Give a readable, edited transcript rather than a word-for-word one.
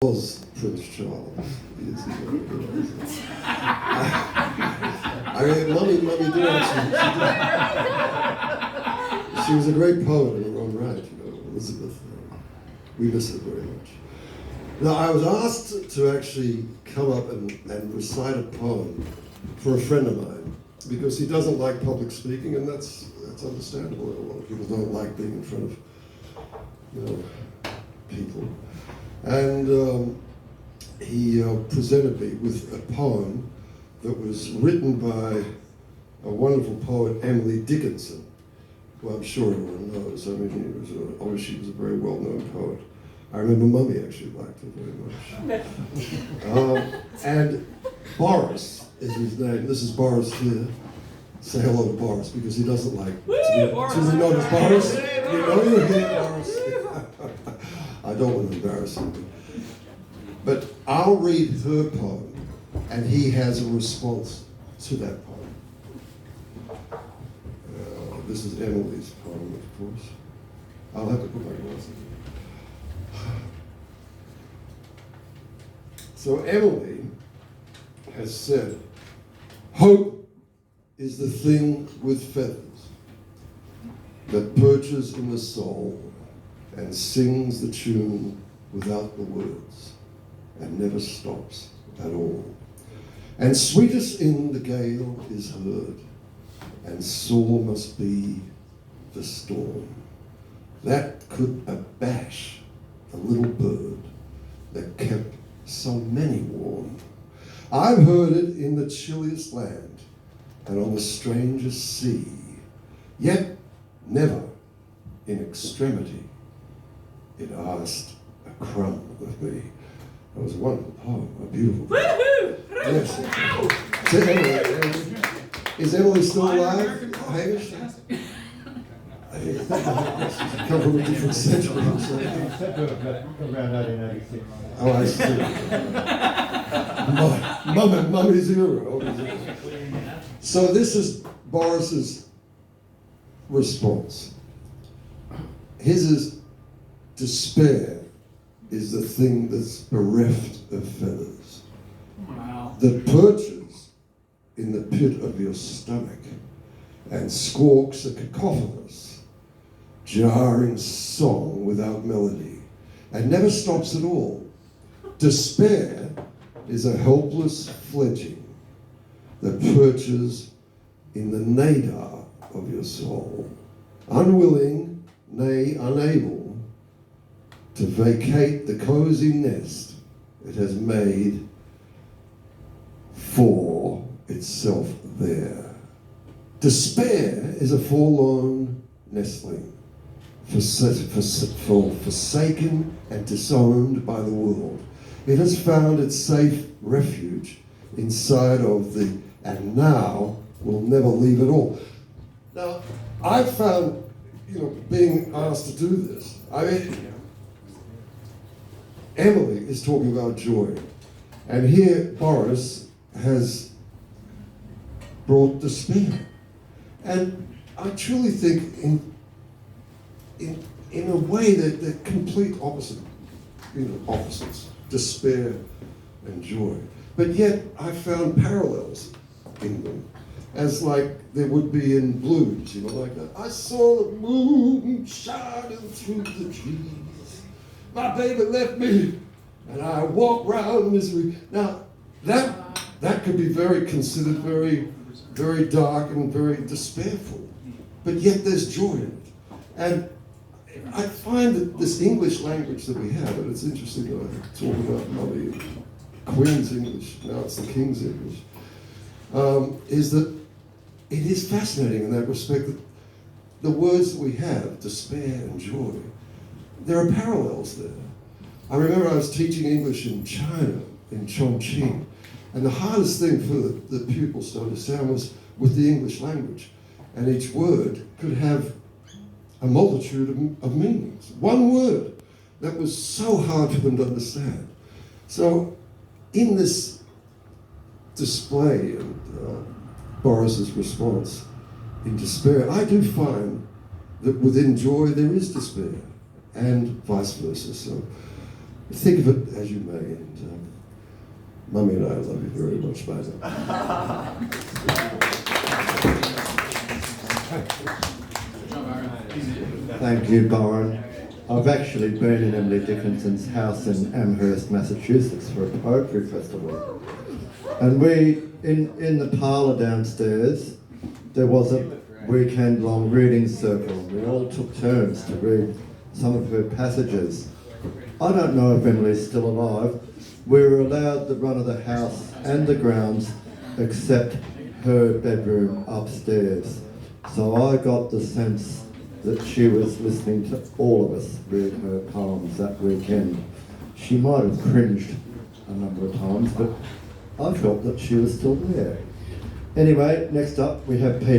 Was Prince Charles years ago. I mean, Mummy did actually. She was a great poet in her own right, you know, Elizabeth. We miss her very much. Now, I was asked to actually come up and recite a poem for a friend of mine because he doesn't like public speaking, and that's understandable. A lot of people don't like being in front of, you know, people. And he presented me with a poem that was written by a wonderful poet, Emily Dickinson, who I'm sure everyone knows. I mean, obviously she was a very well-known poet. I remember Mummy actually liked her very much. And Boris is his name. This is Boris here. Say hello to Boris because he doesn't like to be known as Boris. You know you're here, Boris. I don't want to embarrass him. But I'll read her poem, and he has a response to that poem. This is Emily's poem, of course. I'll have to put my glasses on. So Emily has said, "Hope is the thing with feathers that perches in the soul and sings the tune without the words, and never stops at all. And sweetest in the gale is heard, and sore must be the storm that could abash the little bird that kept so many warm. I've heard it in the chilliest land and on the strangest sea, yet never in extremity it asked a crumb of me." That was a wonderful poem, a beautiful poem. Yes. So anyway, is Emily still alive, Hamish? I come from a different century. Around 1996. Oh, I see. Mummy's era. So this is Boris's response. His is, "Despair is the thing that's bereft of feathers, that perches in the pit of your stomach and squawks a cacophonous, jarring song without melody, and never stops at all. Despair is a helpless fledgling that perches in the nadir of your soul, unwilling, nay, unable to vacate the cosy nest it has made for itself there. Despair is a forlorn nestling, forsaken and disowned by the world. It has found its safe refuge inside of the and now will never leave at all." Now, I found, being asked to do this, Emily is talking about joy, and here Boris has brought despair. And I truly think in a way that they're complete opposites, despair and joy. But yet I found parallels in them, as like there would be in blues, like that. I saw the moon shining through the trees. My baby left me, and I walk round misery. Now, that could be very considered very, very dark and very despairful, but yet there's joy in it. And I find that this English language that we have, and it's interesting that I talk about Mummy and Queen's English, now it's the King's English, is that it is fascinating in that respect that the words that we have, despair and joy, there are parallels there. I remember I was teaching English in China, in Chongqing, and the hardest thing for the pupils to understand was with the English language. And each word could have a multitude of meanings. One word that was so hard for them to understand. So in this display and Boris's response in despair, I do find that within joy there is despair, and vice versa. So think of it as you may, and Mummy and I love you very much, Byron. Thank you, Byron. I've actually been in Emily Dickinson's house in Amherst, Massachusetts for a poetry festival. And we, in the parlour downstairs, there was a weekend-long reading circle. We all took turns to read some of her passages. I don't know if Emily's still alive. We were allowed the run of the house and the grounds except her bedroom upstairs. So I got the sense that she was listening to all of us read her poems that weekend. She might have cringed a number of times, but I felt that she was still there. Anyway, next up we have Peter.